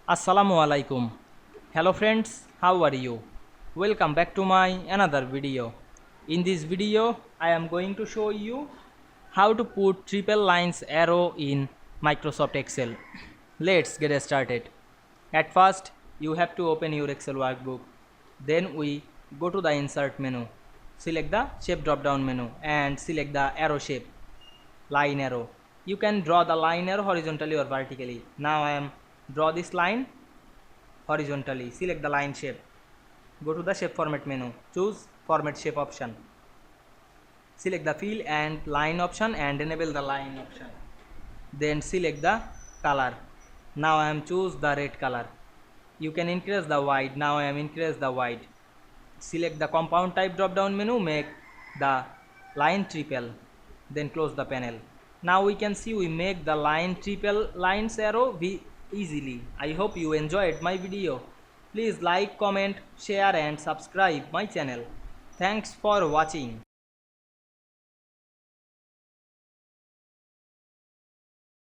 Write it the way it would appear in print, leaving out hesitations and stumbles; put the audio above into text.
Assalamu Walaikum. Hello friends, how are you? Welcome back to my another video. In this video, I am going to show you how to put triple lines arrow in Microsoft Excel. Let's get started. At first, you have to open your Excel workbook. Then we go to the insert menu. Select the shape drop down menu and select the arrow shape, line arrow. You can draw the line arrow horizontally or vertically. Now I am draw this line horizontally. Select the line shape. Go to the shape format menu. Choose format shape option. Select the fill and line option and enable the line option. Then select the color. Now I am choose the red color. You can increase the white. Now I am increase the white. Select the compound type drop down menu. Make the line triple. Then close the panel. Now we can see we make the line triple lines arrow easily. I hope you enjoyed my video. Please like, comment, share and subscribe my channel. Thanks for watching.